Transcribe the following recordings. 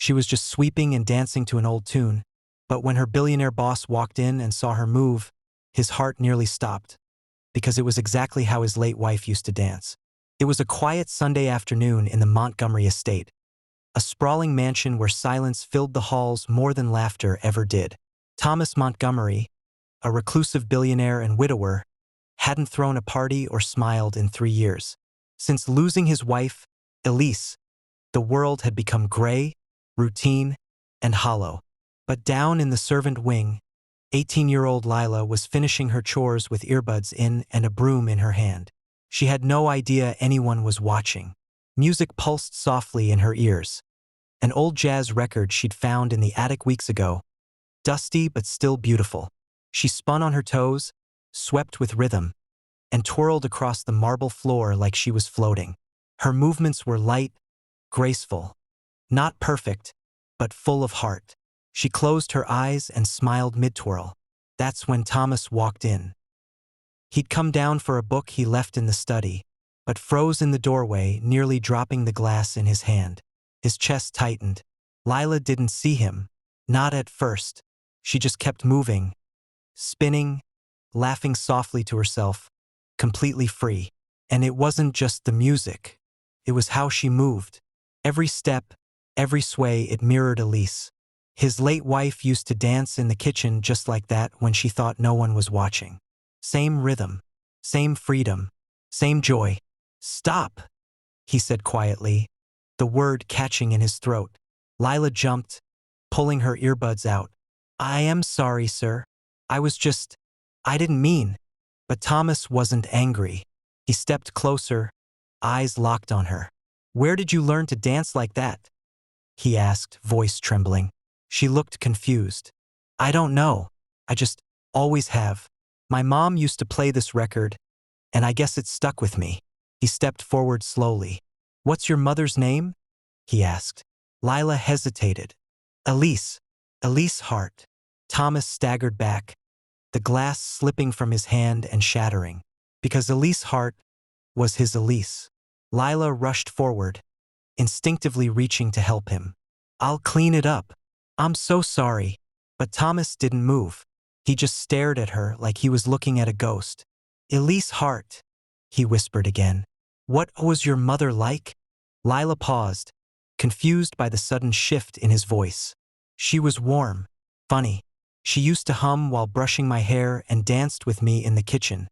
She was just sweeping and dancing to an old tune. But when her billionaire boss walked in and saw her move, his heart nearly stopped, because it was exactly how his late wife used to dance. It was a quiet Sunday afternoon in the Montgomery estate, a sprawling mansion where silence filled the halls more than laughter ever did. Thomas Montgomery, a reclusive billionaire and widower, hadn't thrown a party or smiled in 3 years. Since losing his wife, Elise, the world had become gray, routine, and hollow. But down in the servant wing, 18-year-old Lila was finishing her chores with earbuds in and a broom in her hand. She had no idea anyone was watching. Music pulsed softly in her ears. An old jazz record she'd found in the attic weeks ago, dusty but still beautiful. She spun on her toes, swept with rhythm, and twirled across the marble floor like she was floating. Her movements were light, graceful, not perfect, but full of heart. She closed her eyes and smiled mid-twirl. That's when Thomas walked in. He'd come down for a book he left in the study, but froze in the doorway, nearly dropping the glass in his hand. His chest tightened. Lila didn't see him, not at first. She just kept moving, spinning, laughing softly to herself, completely free. And it wasn't just the music. It was how she moved. Every step, every sway, it mirrored Elise. His late wife used to dance in the kitchen just like that when she thought no one was watching. Same rhythm, same freedom, same joy. "Stop," he said quietly, the word catching in his throat. Lila jumped, pulling her earbuds out. "I am sorry, sir. I didn't mean." But Thomas wasn't angry. He stepped closer, eyes locked on her. "Where did you learn to dance like that?" he asked, voice trembling. She looked confused. "I don't know. I just always have. My mom used to play this record, and I guess it stuck with me." He stepped forward slowly. "What's your mother's name?" he asked. Lila hesitated. "Elise. Elise Hart." Thomas staggered back, the glass slipping from his hand and shattering. Because Elise Hart was his Elise. Lila rushed forward, instinctively reaching to help him. "I'll clean it up. I'm so sorry." But Thomas didn't move. He just stared at her like he was looking at a ghost. "Elise Hart," he whispered again. "What was your mother like?" Lila paused, confused by the sudden shift in his voice. "She was warm, funny. She used to hum while brushing my hair and danced with me in the kitchen,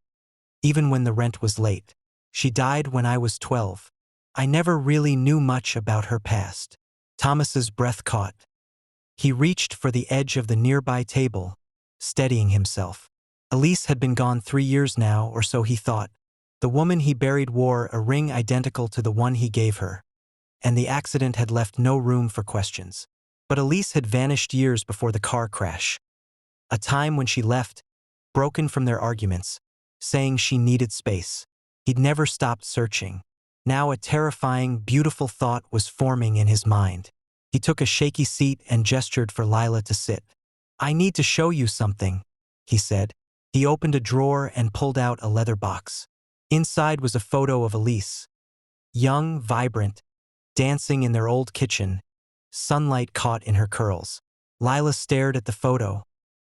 even when the rent was late. She died when I was 12. I never really knew much about her past." Thomas's breath caught. He reached for the edge of the nearby table, steadying himself. Elise had been gone 3 years now, or so he thought. The woman he buried wore a ring identical to the one he gave her, and the accident had left no room for questions. But Elise had vanished years before the car crash. A time when she left, broken from their arguments, saying she needed space. He'd never stopped searching. Now a terrifying, beautiful thought was forming in his mind. He took a shaky seat and gestured for Lila to sit. "I need to show you something," he said. He opened a drawer and pulled out a leather box. Inside was a photo of Elise. Young, vibrant, dancing in their old kitchen, sunlight caught in her curls. Lila stared at the photo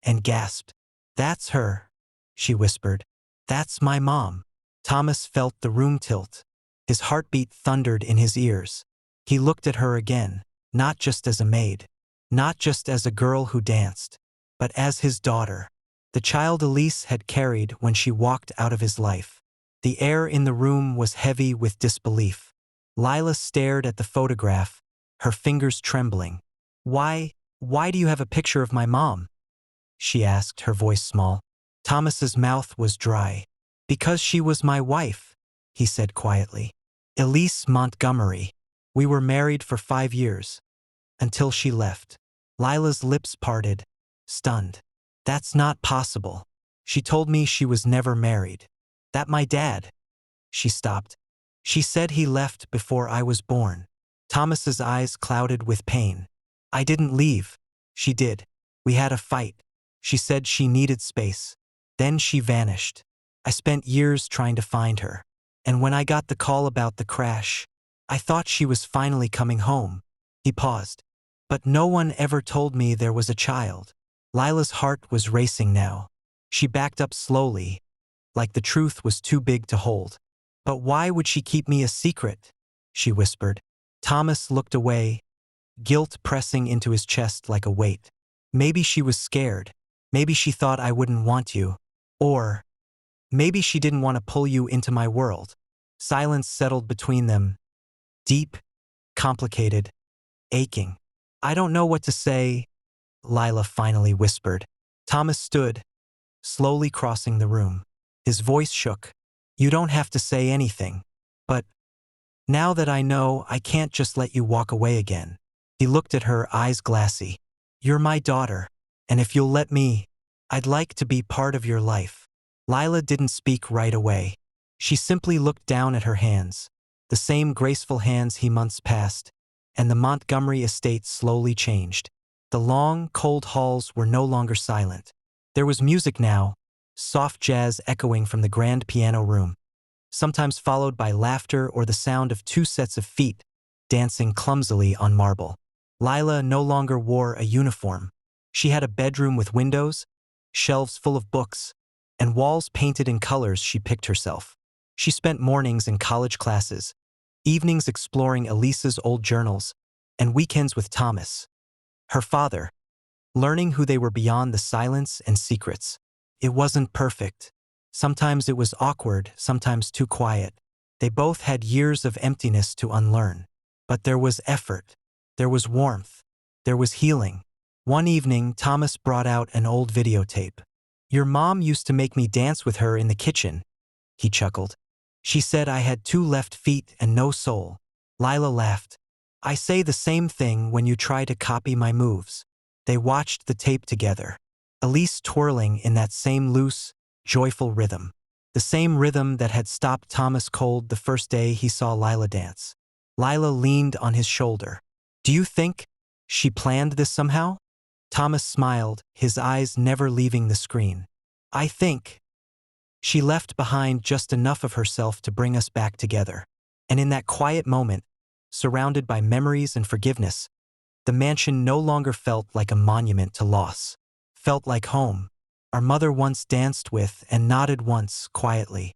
and gasped. "That's her," she whispered. "That's my mom." Thomas felt the room tilt. His heartbeat thundered in his ears. He looked at her again, not just as a maid, not just as a girl who danced, but as his daughter, the child Elise had carried when she walked out of his life. The air in the room was heavy with disbelief. Lila stared at the photograph, her fingers trembling. Why do you have a picture of my mom?" she asked, her voice small. Thomas's mouth was dry. "Because she was my wife," he said quietly. "Elise Montgomery. We were married for 5 years, until she left." Lila's lips parted, stunned. "That's not possible. She told me she was never married. That my dad." She stopped. "She said he left before I was born." Thomas's eyes clouded with pain. "I didn't leave. She did. We had a fight. She said she needed space. Then she vanished. I spent years trying to find her. And when I got the call about the crash, I thought she was finally coming home." He paused. But no one ever told me there was a child. Lila's heart was racing now. She backed up slowly, like the truth was too big to hold. But why would she keep me a secret? She whispered. Thomas looked away, guilt pressing into his chest like a weight. Maybe she was scared. Maybe she thought I wouldn't want you. Or maybe she didn't want to pull you into my world. Silence settled between them. Deep, complicated, aching. I don't know what to say, Lila finally whispered. Thomas stood, slowly crossing the room. His voice shook. You don't have to say anything. But now that I know, I can't just let you walk away again. He looked at her, eyes glassy. You're my daughter, and if you'll let me, I'd like to be part of your life. Lila didn't speak right away. She simply looked down at her hands, the same graceful hands he months past, and the Montgomery estate slowly changed. The long, cold halls were no longer silent. There was music now, soft jazz echoing from the grand piano room, sometimes followed by laughter or the sound of two sets of feet dancing clumsily on marble. Lila no longer wore a uniform. She had a bedroom with windows, shelves full of books, and walls painted in colors she picked herself. She spent mornings in college classes, evenings exploring Elisa's old journals, and weekends with Thomas, her father, learning who they were beyond the silence and secrets. It wasn't perfect. Sometimes it was awkward, sometimes too quiet. They both had years of emptiness to unlearn. But there was effort. There was warmth. There was healing. One evening, Thomas brought out an old videotape. Your mom used to make me dance with her in the kitchen, he chuckled. She said I had two left feet and no soul. Lila laughed. I say the same thing when you try to copy my moves. They watched the tape together, Elise twirling in that same loose, joyful rhythm. The same rhythm that had stopped Thomas cold the first day he saw Lila dance. Lila leaned on his shoulder. Do you think she planned this somehow? Thomas smiled, his eyes never leaving the screen. I think she left behind just enough of herself to bring us back together. And in that quiet moment, surrounded by memories and forgiveness, the mansion no longer felt like a monument to loss. Felt like home. Our mother once danced with and nodded once quietly.